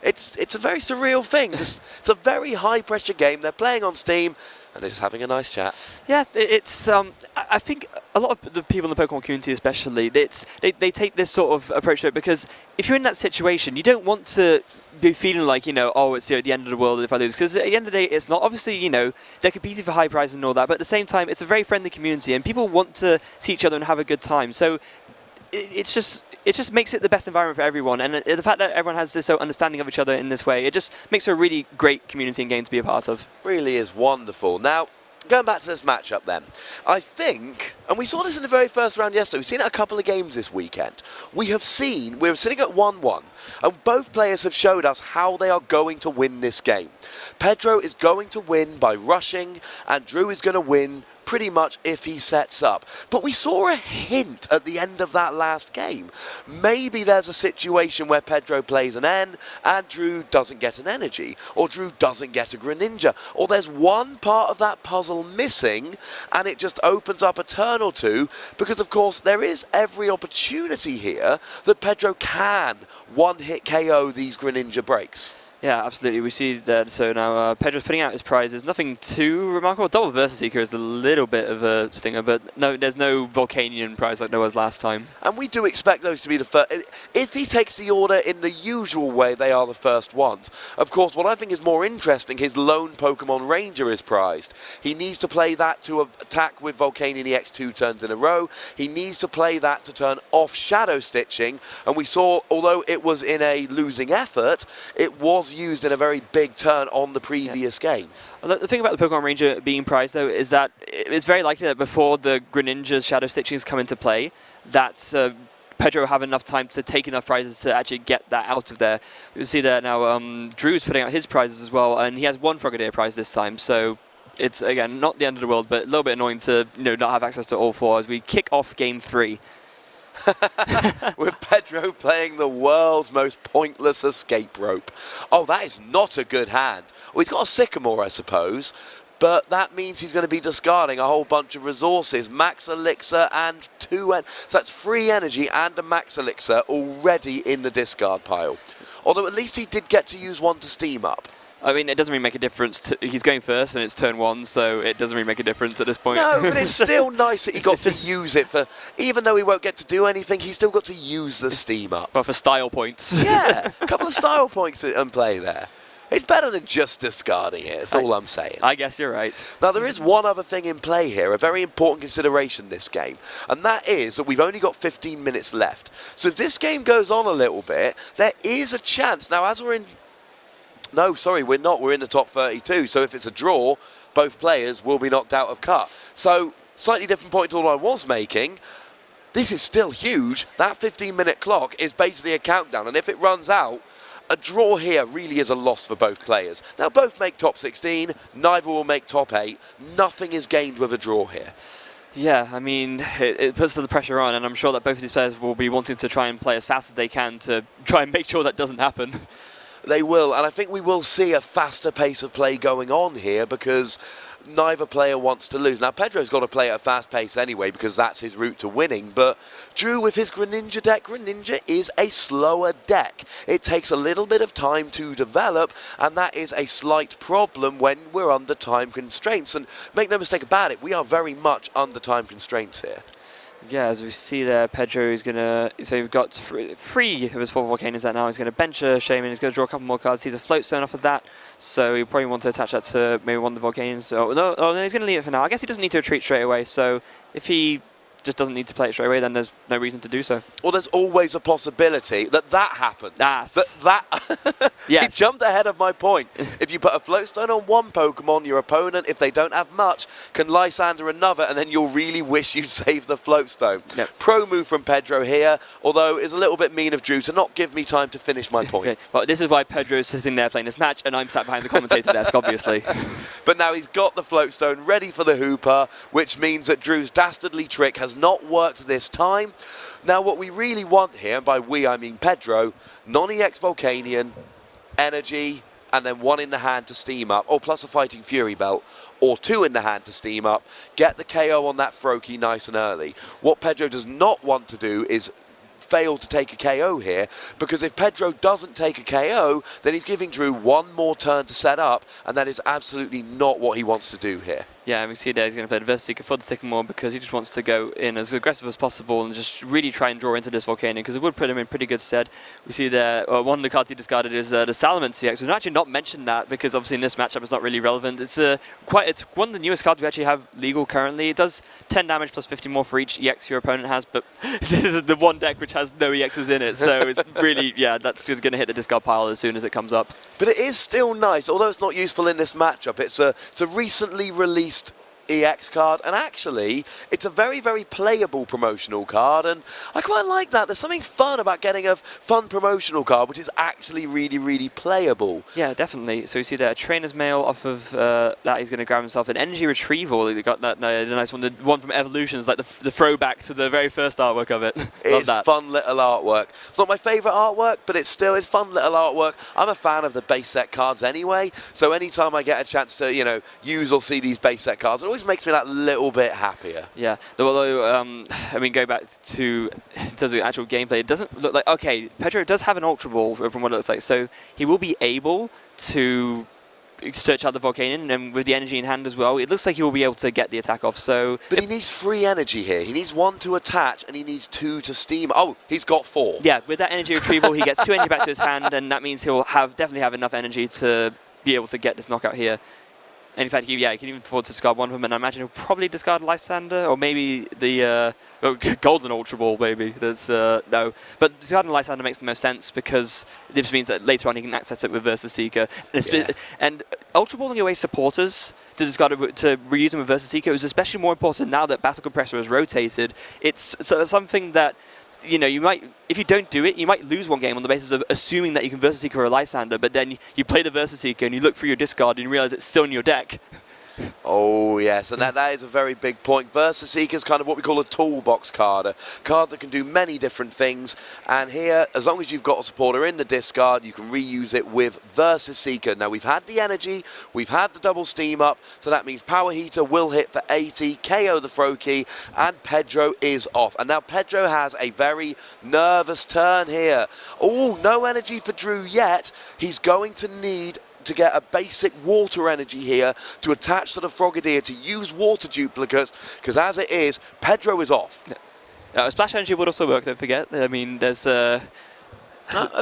S2: It's a very surreal thing. It's a very high pressure game. They're playing on Steam and they're just having a nice chat.
S1: Yeah, it's I think a lot of the people in the Pokemon community especially, they take this sort of approach to it because if you're in that situation, you don't want to be feeling like, you know, oh, it's the end of the world if I lose. Because at the end of the day, it's not. Obviously, you know, they're competing for high prizes and all that, but at the same time, it's a very friendly community and people want to see each other and have a good time. So it just makes it the best environment for everyone. And the fact that everyone has this understanding of each other in this way, it just makes it a really great community and game to be a part of. Really
S2: is wonderful. Now, going back to this matchup then, I think, and we saw this in the very first round yesterday, we've seen it a couple of games this weekend. We're sitting at 1-1, and both players have showed us how they are going to win this game. Pedro is going to win by rushing, and Drew is going to win pretty much if he sets up. But we saw a hint at the end of that last game. Maybe there's a situation where Pedro plays an N and Drew doesn't get an energy, or Drew doesn't get a Greninja, or there's one part of that puzzle missing and it just opens up a turn or two, because of course there is every opportunity here that Pedro can one-hit KO these Greninja breaks.
S1: Yeah, absolutely. We see that. So now Pedro's putting out his prizes. Nothing too remarkable. Double Versus Seeker is a little bit of a stinger, but no, there's no Volcanion prize like there was last time.
S2: And we do expect those to be the first. If he takes the order in the usual way, they are the first ones. Of course, what I think is more interesting, his lone Pokemon Ranger is prized. He needs to play that to attack with Volcanion EX 2 turns in a row. He needs to play that to turn off Shadow Stitching. And we saw, although it was in a losing effort, it was used in a very big turn on the previous game.
S1: The thing about the Pokemon Ranger being prized, though, is that it's very likely that before the Greninja's Shadow Stitchings come into play, that Pedro will have enough time to take enough prizes to actually get that out of there. You see there now, Drew's putting out his prizes as well, and he has one Frogadier prize this time, so it's, again, not the end of the world, but a little bit annoying to not have access to all 4 as we kick off game 3.
S2: With Pedro playing the world's most pointless escape rope. Oh, that is not a good hand. Well, he's got a Sycamore, I suppose, but that means he's going to be discarding a whole bunch of resources. Max Elixir and 2, so that's 3 energy and a Max Elixir already in the discard pile. Although at least he did get to use 1 to Steam Up.
S1: I mean, it doesn't really make a difference. He's going first, and it's turn 1, so it doesn't really make a difference at this point.
S2: No, but it's still nice that he got to use it for, even though he won't get to do anything, he's still got to use the Steam Up.
S1: Well, for style points.
S2: Yeah, a couple of style points in play there. It's better than just discarding it, that's all I'm saying.
S1: I guess you're right.
S2: Now, there is one other thing in play here, a very important consideration this game, and that is that we've only got 15 minutes left. So if this game goes on a little bit, there is a chance. Now, as we're in... No, sorry, we're not. We're in the top 32. So if it's a draw, both players will be knocked out of cut. So, slightly different point to what I was making. This is still huge. That 15-minute clock is basically a countdown, and if it runs out, a draw here really is a loss for both players. They'll both make top 16, neither will make top 8. Nothing is gained with a draw here.
S1: Yeah, I mean, it puts the pressure on, and I'm sure that both of these players will be wanting to try and play as fast as they can to try and make sure that doesn't happen.
S2: They will, and I think we will see a faster pace of play going on here because neither player wants to lose. Now, Pedro's got to play at a fast pace anyway because that's his route to winning, but Drew with his Greninja deck, Greninja is a slower deck. It takes a little bit of time to develop, and that is a slight problem when we're under time constraints. And make no mistake about it, we are very much under time constraints here.
S1: Yeah, as we see there, Pedro is going to... So we've got three of his 4 volcanoes there now. He's going to bench a Shaman. He's going to draw a couple more cards. He's a float stone off of that. So you probably want to attach that to maybe one of the volcanoes. So, no, he's going to leave it for now. I guess he doesn't need to retreat straight away. So if he just doesn't need to play it straight away, then there's no reason to do so.
S2: Well, there's always a possibility that happens.
S1: Yes.
S2: He jumped ahead of my point. If you put a float stone on one Pokemon, your opponent, if they don't have much, can Lysander another, and then you'll really wish you'd saved the float stone.
S1: Yep.
S2: Pro move from Pedro here, although it's a little bit mean of Drew to not give me time to finish my point.
S1: Okay. Well, this is why Pedro's sitting there playing this match, and I'm sat behind the commentator desk, obviously.
S2: But now he's got the float stone ready for the Hooper, which means that Drew's dastardly trick has not worked this time. Now what we really want here, and by we I mean Pedro, non-EX Volcanion, energy, and then 1 in the hand to steam up, or plus a Fighting Fury belt, or 2 in the hand to steam up, get the KO on that Froakie nice and early. What Pedro does not want to do is fail to take a KO here, because if Pedro doesn't take a KO, then he's giving Drew 1 more turn to set up, and that is absolutely not what he wants to do here.
S1: Yeah, we see there he's going to play the Versus Seeker for the Sycamore because he just wants to go in as aggressive as possible and just really try and draw into this Volcanion because it would put him in pretty good stead. We see there one of the cards he discarded is the Salamence CX. We've actually not mentioned that because obviously in this matchup it's not really relevant. It's one of the newest cards we actually have legal currently. It does 10 damage plus 50 more for each EX your opponent has, but this is the one deck which has no EXs in it, so it's really, yeah, that's going to hit the discard pile as soon as it comes up.
S2: But it is still nice, although it's not useful in this matchup. It's a recently released EX card, and actually it's a very, very playable promotional card, and I quite like that. There's something fun about getting a fun promotional card which is actually really, really playable.
S1: Yeah, definitely. So you see there a Trainer's Mail off of that. He's going to grab himself an Energy Retrieval. He got that nice one, the one from Evolutions, like the throwback to the very first artwork of it.
S2: It's fun little artwork. It's not my favourite artwork, but it's fun little artwork. I'm a fan of the base set cards anyway, so anytime I get a chance to, you know, use or see these base set cards, it always makes me that little bit happier.
S1: Yeah, although, I mean, go back to, in terms of actual gameplay, it doesn't look like, okay, Pedro does have an Ultra Ball from what it looks like, so he will be able to search out the Volcanion, and with the energy in hand as well, it looks like he will be able to get the attack off, so...
S2: But he needs 3 energy here. He needs 1 to attach, and he needs 2 to steam. Oh, he's got 4.
S1: Yeah, with that energy retrieval, he gets 2 energy back to his hand, and that means he'll definitely have enough energy to be able to get this knockout here. And in fact, he can even afford to discard one of them, and I imagine he'll probably discard Lysander, or maybe the Golden Ultra Ball, maybe. That's, no. But discarding Lysander makes the most sense, because this means that later on he can access it with Versus Seeker. And Ultra Balling away supporters to discard it, to reuse them with Versus Seeker is especially more important now that Battle Compressor has rotated. It's something that, you know, you might, if you don't do it, you might lose one game on the basis of assuming that you can Versus Seeker or a Lysander, but then you play the Versus Seeker and you look through your discard and you realize it's still in your deck.
S2: Oh yes, and that is a very big point. Versus Seeker is kind of what we call a toolbox card, a card that can do many different things, and here, as long as you've got a supporter in the discard, you can reuse it with Versus Seeker. Now we've had the energy, we've had the double steam up, so that means Power Heater will hit for 80, KO the Froakie, and Pedro is off. And now Pedro has a very nervous turn here. Oh, no energy for Drew yet. He's going to need to get a basic water energy here to attach to the Frogadier to use water duplicates, because as it is, Pedro is off.
S1: Yeah. Splash energy would also work, don't forget. I mean, there's...
S2: of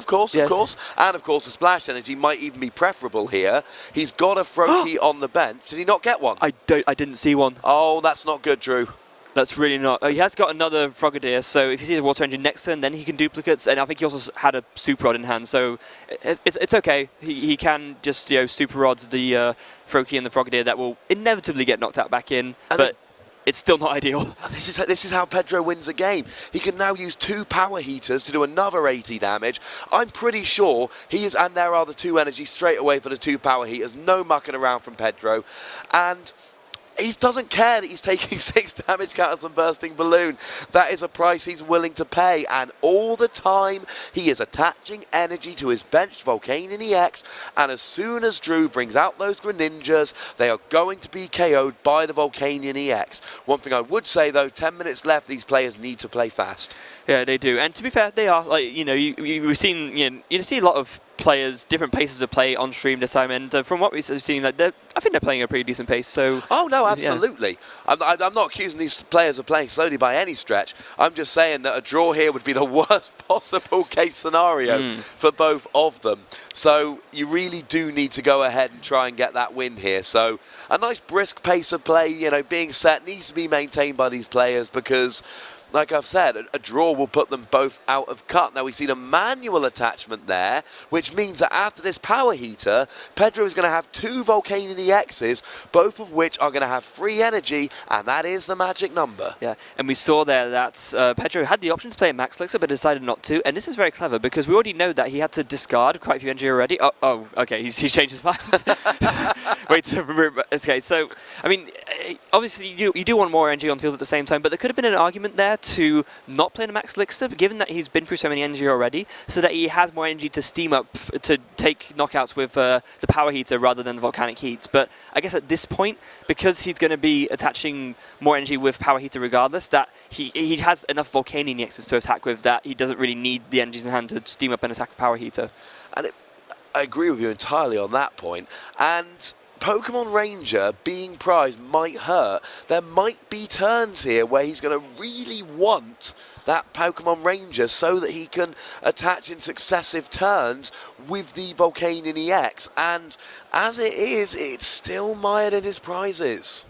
S2: course, yeah. Of course. And of course, the splash energy might even be preferable here. He's got a Froakie on the bench. Did he not get one?
S1: I didn't see one.
S2: Oh, that's not good, Drew.
S1: That's really not. He has got another Frogadier, so if he sees a Water Engine next turn, then he can duplicates, and I think he also had a Super Rod in hand, so it's okay. He can just Super Rod the Froakie and the Frogadier that will inevitably get knocked out back in, but it's still not ideal.
S2: This is how Pedro wins a game. He can now use 2 power heaters to do another 80 damage. I'm pretty sure he is, and there are the 2 energy straight away for the 2 power heaters. No mucking around from Pedro, and he doesn't care that he's taking 6 damage counters and bursting balloon. That is a price he's willing to pay, and all the time he is attaching energy to his benched Volcanion EX, and as soon as Drew brings out those Greninjas, they are going to be KO'd by the Volcanion EX. One thing I would say though, 10 minutes left, these players need to play fast.
S1: Yeah, they do, and to be fair, they are. Like, we've seen, you see a lot of players, different paces of play on stream this time, and from what we've seen, I think they're playing at a pretty decent pace. So.
S2: Oh no, absolutely. Yeah. I'm not accusing these players of playing slowly by any stretch. I'm just saying that a draw here would be the worst possible case scenario for both of them. So you really do need to go ahead and try and get that win here. So a nice brisk pace of play, being set needs to be maintained by these players because, like I've said, a draw will put them both out of cut. Now, we've seen a manual attachment there, which means that after this power heater, Pedro is going to have 2 Volcanion EXs, both of which are going to have free energy, and that is the magic number.
S1: Yeah, and we saw there that Pedro had the option to play Max Elixir, but decided not to, and this is very clever, because we already know that he had to discard quite a few energy already. Oh, okay, he's changed his mind. Wait, okay, so, I mean, obviously you do want more energy on the field at the same time, but there could have been an argument there to not play the Max Elixir, given that he's been through so many energy already, so that he has more energy to steam up, to take knockouts with the power heater rather than the volcanic heats. But I guess at this point, because he's going to be attaching more energy with power heater regardless, that he has enough Volcanion EXs to attack with, that he doesn't really need the energies in hand to steam up and attack a power heater.
S2: And I agree with you entirely on that point. And Pokemon Ranger being prized might hurt. There might be turns here where he's going to really want that Pokemon Ranger so that he can attach in successive turns with the Volcanion EX. And as it is, it's still mired in his prizes.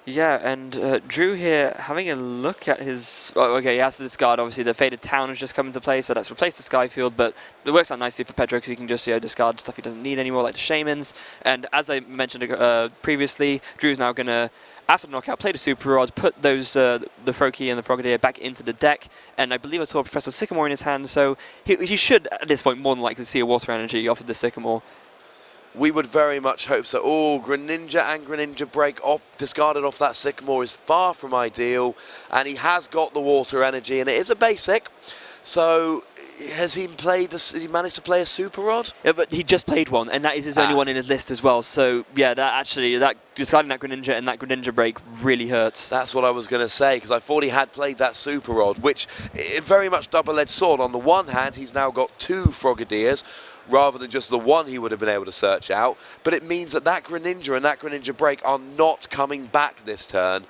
S1: Yeah, and Drew here having a look at his... Oh, okay, he has to discard, obviously, the Faded Town has just come into play, so that's replaced the Skyfield, but it works out nicely for Pedro because he can just discard stuff he doesn't need anymore, like the Shamans. And as I mentioned previously, Drew's now going to, after the knockout, play the Super Rod, put those the Froakie and the Frogadier back into the deck, and I believe I saw Professor Sycamore in his hand, so he should, at this point, more than likely see a Water Energy off of the Sycamore.
S2: We would very much hope so. Oh, Greninja and Greninja Break discarded off that Sycamore is far from ideal, and he has got the Water Energy, and it is a basic. So, has he managed to play a Super Rod?
S1: Yeah, but he just played one, and that is his only one in his list as well. So, yeah, that discarding that Greninja and that Greninja Break really hurts.
S2: That's what I was going to say, because I thought he had played that Super Rod, which is very much double-edged sword. On the one hand, he's now got 2 Frogadiers, rather than just the one he would have been able to search out. But it means that Greninja and that Greninja Break are not coming back this turn.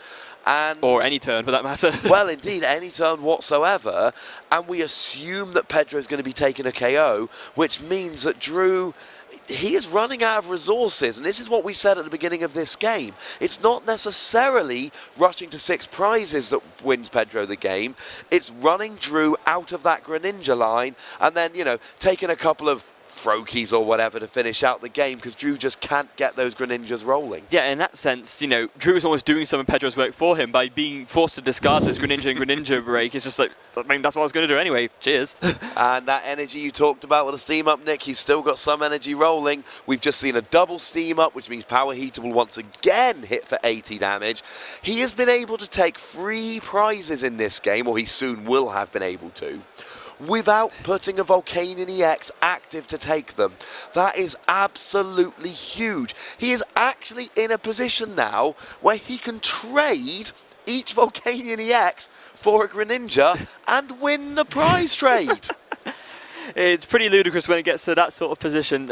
S1: Or any turn, for that matter.
S2: Well, indeed, any turn whatsoever. And we assume that Pedro is going to be taking a KO, which means that Drew... he is running out of resources, and this is what we said at the beginning of this game. It's not necessarily rushing to 6 prizes that wins Pedro the game. It's running Drew out of that Greninja line, and then, taking a couple of Froakies or whatever to finish out the game, because Drew just can't get those Greninjas rolling.
S1: Yeah, in that sense, Drew is almost doing some of Pedro's work for him by being forced to discard this Greninja and Greninja Break. It's just like, I mean, that's what I was going to do anyway. Cheers.
S2: And that energy you talked about with the steam up, Nick, he's still got some energy rolling. We've just seen a double steam up, which means Power Heater will once again hit for 80 damage. He has been able to take 3 prizes in this game, or he soon will have been able to, without putting a Volcanion EX active to take them. That is absolutely huge. He is actually in a position now where he can trade each Volcanion EX for a Greninja and win the prize trade.
S1: It's pretty ludicrous when it gets to that sort of position.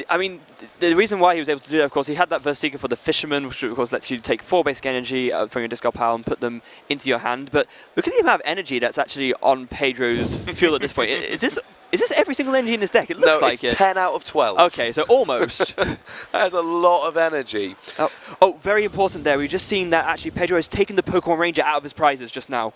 S1: I mean, the reason why he was able to do that, of course, he had that Versika for the Fisherman, which of course lets you take 4 basic energy from your discard pile and put them into your hand. But look at the amount of energy that's actually on Pedro's field at this point. Is Is this every single energy in his deck? It looks
S2: no,
S1: like
S2: it's
S1: it.
S2: 10 out of 12.
S1: Okay, so almost.
S2: That's a lot of energy.
S1: Oh, very important there. We've just seen that actually Pedro has taken the Pokemon Ranger out of his prizes just now.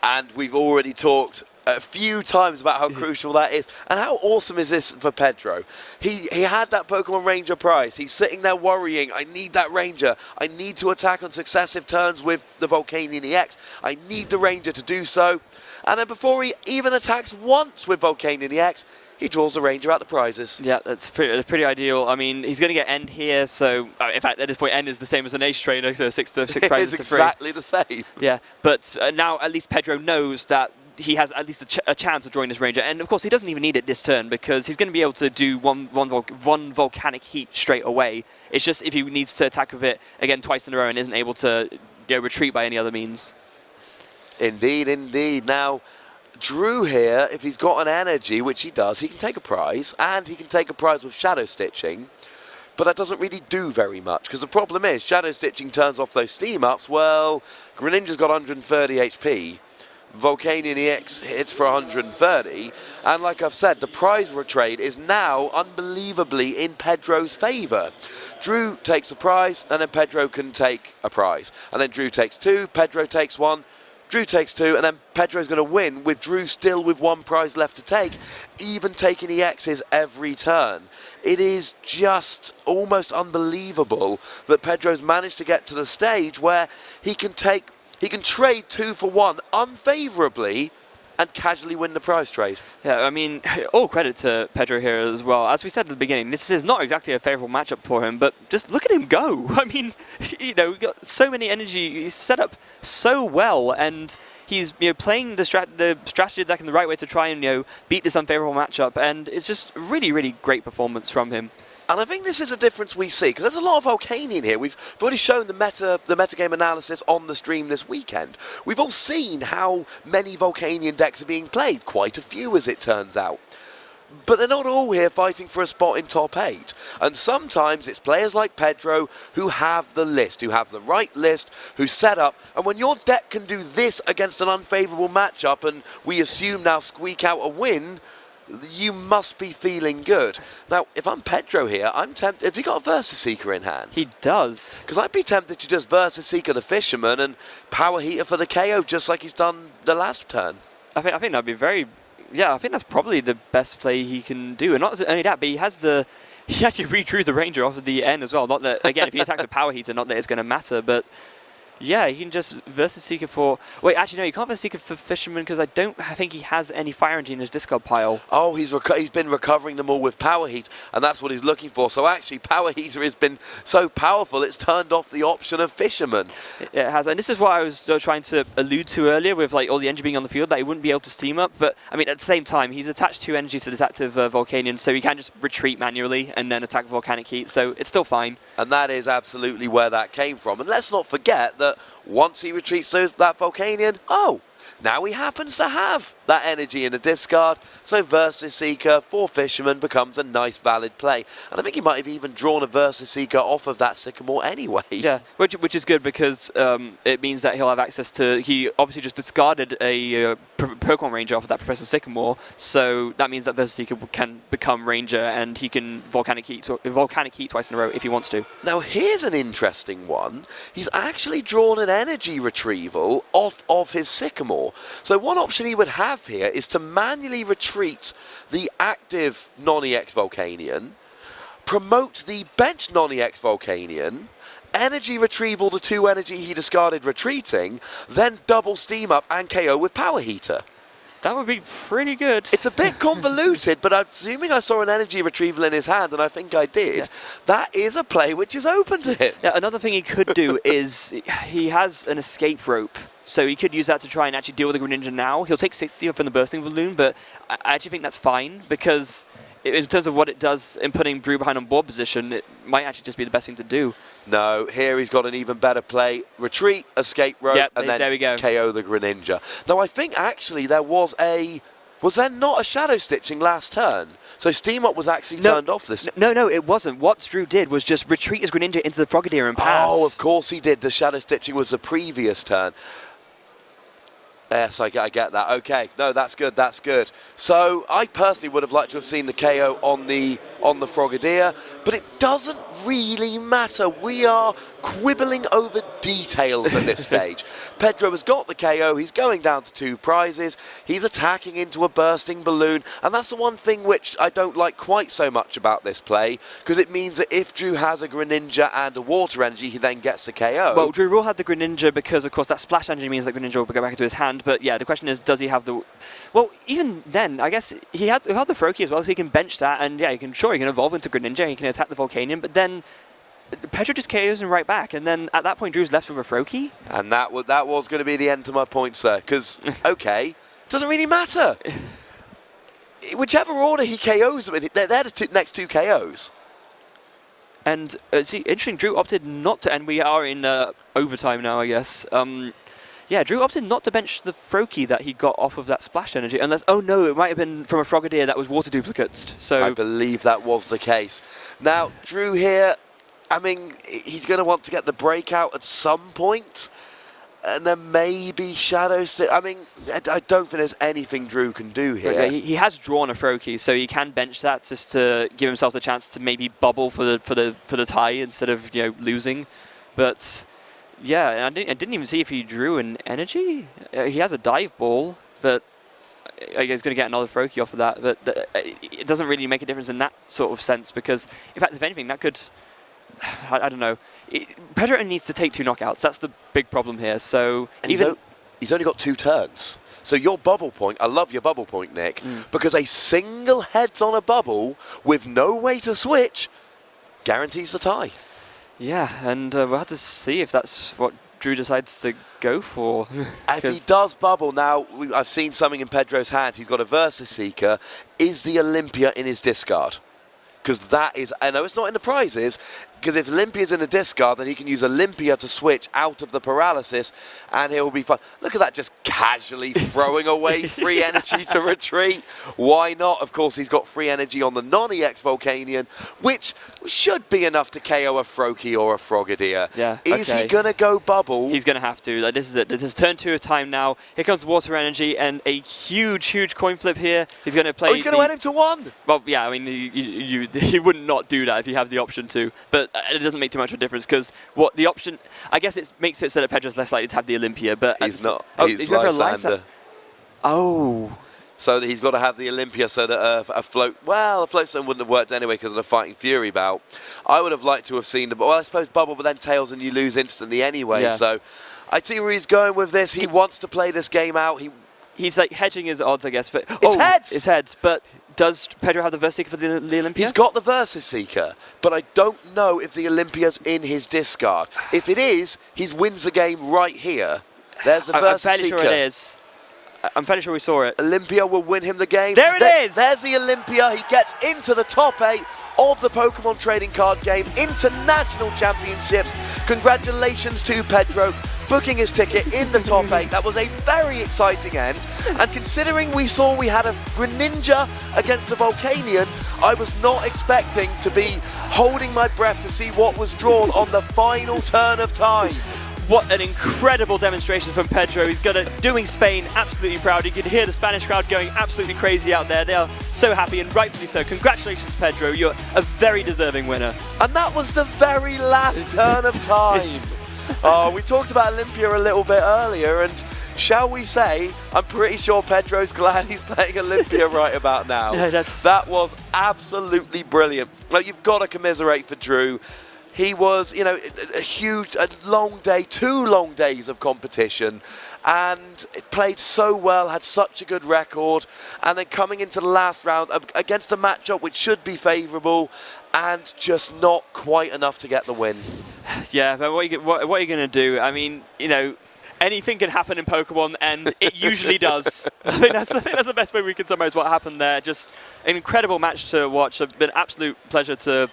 S2: And we've already talked a few times about how crucial that is. And how awesome is this for Pedro? He had that Pokemon Ranger prize. He's sitting there worrying, I need that Ranger. I need to attack on successive turns with the Volcanion EX. I need the Ranger to do so. And then before he even attacks once with Volcanion EX, he draws the Ranger out the prizes.
S1: Yeah, that's pretty ideal. I mean, he's going to get End here, so in fact, at this point, End is the same as an Ace Trainer, so 6 prizes to 3.
S2: It's exactly the same.
S1: Yeah, but now at least Pedro knows that he has at least a chance of drawing this Ranger, and of course he doesn't even need it this turn because he's going to be able to do one Volcanic Heat straight away. It's just if he needs to attack with it again twice in a row and isn't able to retreat by any other means.
S2: Indeed, indeed. Now, Drew here, if he's got an energy, which he does, he can take a prize, and he can take a prize with Shadow Stitching, but that doesn't really do very much, because the problem is, Shadow Stitching turns off those steam ups. Well, Greninja's got 130 HP, Volcanion EX hits for 130, and like I've said, the prize trade is now unbelievably in Pedro's favour. Drew takes a prize, and then Pedro can take a prize, and then Drew takes 2, Pedro takes 1, Drew takes 2, and then Pedro's going to win with Drew still with 1 prize left to take, even taking EXs every turn. It is just almost unbelievable that Pedro's managed to get to the stage where he can trade 2 for 1 unfavourably and casually win the prize trade.
S1: Yeah, I mean, all credit to Pedro here as well. As we said at the beginning, this is not exactly a favourable matchup for him, but just look at him go. I mean, we've got so many energy. He's set up so well, and he's playing the strategy deck in the right way to try and beat this unfavourable matchup, and it's just really, really great performance from him.
S2: And I think this is a difference we see, because there's a lot of Volcanion here. We've already shown the metagame analysis on the stream this weekend. We've all seen how many Volcanion decks are being played, quite a few as it turns out. But they're not all here fighting for a spot in top 8. And sometimes it's players like Pedro who have the list, who have the right list, who set up. And when your deck can do this against an unfavourable matchup, and we assume now squeak out a win, you must be feeling good. Now, if I'm Pedro here, I'm tempted. Has he got a Versus Seeker in hand?
S1: He does.
S2: Because I'd be tempted to just Versus Seeker the Fisherman and Power Heater for the KO, just like he's done the last turn.
S1: I think that'd be very. Yeah, I think that's probably the best play he can do. And not only that, but he actually redrew the Ranger off of the end as well. Not that, again, if he attacks a Power Heater, not that it's going to matter, but yeah, he can just Versus Seeker for... Wait, actually, no, you can't Versus Seeker for Fisherman because I think he has any Fire Energy in his discard pile. Oh,
S2: he's been recovering them all with Power Heat, and that's what he's looking for. So actually, Power Heater has been so powerful, it's turned off the option of Fisherman.
S1: It has, and this is what I was trying to allude to earlier with all the energy being on the field, that he wouldn't be able to steam up. But, I mean, at the same time, he's attached 2 energies to this active Volcanion, so he can just retreat manually and then attack Volcanic Heat, so it's still fine.
S2: And that is absolutely where that came from. And let's not forget that once he retreats that Volcanion, now he happens to have that energy in the discard, so Versus Seeker for Fisherman becomes a nice valid play. And I think he might have even drawn a Versus Seeker off of that Sycamore anyway.
S1: Yeah, which is good because it means that he'll have access to... He obviously just discarded a Pokemon Ranger off of that Professor Sycamore, so that means that Versus Seeker can become Ranger and he can Volcanic Heat twice in a row if he wants to.
S2: Now here's an interesting one. He's actually drawn an energy retrieval off of his Sycamore. So one option he would have here is to manually retreat the active non-EX Volcanion, promote the bench non-EX Volcanion, energy retrieval the 2 energy he discarded retreating, then double steam up and KO with Power Heater.
S1: That would be pretty good.
S2: It's a bit convoluted, but assuming I saw an energy retrieval in his hand, and I think I did, that is a play which is open to him.
S1: Yeah, another thing he could do is he has an escape rope, so he could use that to try and actually deal with the Greninja now. He'll take 60 from the bursting balloon, but I actually think that's fine because in terms of what it does in putting Drew behind on board position, it might actually just be the best thing to do.
S2: No, here he's got an even better play. Retreat, escape rope, and then
S1: there we go.
S2: KO the Greninja. Now, I think actually there was a... Was there not a Shadow Stitching last turn? So Steam Up was actually turned off this...
S1: No, it wasn't. What Drew did was just retreat his Greninja into the Frogadier and pass.
S2: Oh, of course he did. The Shadow Stitching was the previous turn. Yes, I get that. Okay, no, that's good. That's good. So I personally would have liked to have seen the KO on the Frogadier, but it doesn't really matter. We are quibbling over details at this stage. Pedro has got the KO. He's going down to 2 prizes. He's attacking into a bursting balloon, and that's the one thing which I don't like quite so much about this play, because it means that if Drew has a Greninja and a Water Energy, he then gets the KO.
S1: Well, Drew will have the Greninja because, of course, that Splash Energy means that Greninja will go back into his hand. But yeah, the question is, does he have the... Well, even then, I guess he had the Froakie as well, so he can bench that, and yeah, he can evolve into Greninja, he can attack the Volcanion, but then Pedro just KOs him right back, and then at that point, Drew's left with a Froakie.
S2: And that was going to be the end to my point, sir, because, okay, doesn't really matter. Whichever order he KOs them in, they're the next 2 KOs.
S1: And see, interesting, Drew opted not to, and we are in overtime now, I guess. Yeah, Drew opted not to bench the Froakie that he got off of that Splash Energy, unless, oh no, it might have been from a Frogadier that was water duplicates. So
S2: I believe that was the case. Now, Drew here, I mean, he's going to want to get the breakout at some point, and then maybe Shadow Steel. I mean, I don't think there's anything Drew can do here.
S1: Yeah, he has drawn a Froakie, so he can bench that just to give himself the chance to maybe bubble for the tie instead of losing. But yeah, I didn't even see if he drew an energy. He has a dive ball, but I guess he's going to get another Froakie off of that. But it doesn't really make a difference in that sort of sense, because in fact, if anything, that could... I don't know. Pedro needs to take 2 knockouts. That's the big problem here. So
S2: and he's only got 2 turns. So your bubble point, I love your bubble point, Nick, because a single heads on a bubble with no way to switch guarantees the tie.
S1: Yeah, and we'll have to see if that's what Drew decides to go for.
S2: If he does bubble, now I've seen something in Pedro's hand. He's got a Versus Seeker. Is the Olympia in his discard? Because that is, I know it's not in the prizes, because if Olympia's in a discard, then he can use Olympia to switch out of the paralysis, and he'll be fine. Look at that, just casually throwing away free energy to retreat. Why not? Of course, he's got free energy on the non-EX Volcanion, which should be enough to KO a Froakie or a Frogadier.
S1: Yeah,
S2: is he going to go bubble?
S1: He's going to have to. Like, this is it. This is turn 2 of time now. Here comes Water Energy, and a huge coin flip here. He's going to play...
S2: Oh, he's going to end him to 1!
S1: Well, yeah, I mean, he wouldn't not do that if you have the option to, but it doesn't make too much of a difference, because what the option, I guess it makes it so that Pedro's less likely to have the Olympia, but
S2: he's not.
S1: Oh,
S2: he's
S1: Lysander. Oh.
S2: So he's got to have the Olympia so that a Floatstone wouldn't have worked anyway because of the Fighting Fury bout. I would have liked to have seen well, I suppose Bubble, but then Tails and you lose instantly anyway. Yeah. So I see where he's going with this. He wants to play this game out.
S1: He's like hedging his odds, I guess, but
S2: it's heads.
S1: It's heads, but does Pedro have the Versus Seeker for the Olympia?
S2: He's got the Versus Seeker, but I don't know if the Olympia's in his discard. If it is, he wins the game right here. There's the Versus Seeker.
S1: I'm fairly sure it is. I'm fairly sure we saw it.
S2: Olympia will win him the game.
S1: There it is!
S2: There's the Olympia. He gets into the top 8 of the Pokemon Trading Card Game International Championships. Congratulations to Pedro, booking his ticket in the top 8. That was a very exciting end. And considering we had a Greninja against a Volcanion, I was not expecting to be holding my breath to see what was drawn on the final turn of time.
S1: What an incredible demonstration from Pedro. He's doing Spain absolutely proud. You can hear the Spanish crowd going absolutely crazy out there. They are so happy, and rightfully so. Congratulations, Pedro. You're a very deserving winner.
S2: And that was the very last turn of time. We talked about Olympia a little bit earlier, and shall we say, I'm pretty sure Pedro's glad he's playing Olympia right about now.
S1: Yeah,
S2: that was absolutely brilliant. Well, you've got to commiserate for Drew. He was, a long day, 2 long days of competition, and it played so well, had such a good record, and then coming into the last round against a matchup which should be favourable, and just not quite enough to get the win.
S1: Yeah, but what are you going to do? I mean, anything can happen in Pokemon, and it usually does. I think that's the best way we can summarize what happened there. Just an incredible match to watch. It's been an absolute pleasure to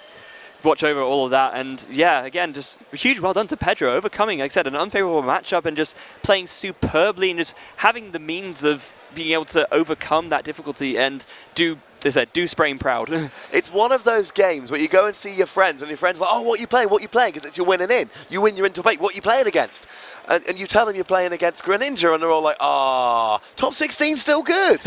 S1: watch over all of that, and yeah, again, just a huge well done to Pedro, overcoming, like I said, an unfavorable matchup and just playing superbly and just having the means of being able to overcome that difficulty and do they said, do Sprain proud.
S2: It's one of those games where you go and see your friends, and your friends are like, oh, what are you playing? What are you playing? Because it's your winning in. You win your into play. What are you playing against? And you tell them you're playing against Greninja, and they're all like, ah, top 16 still good.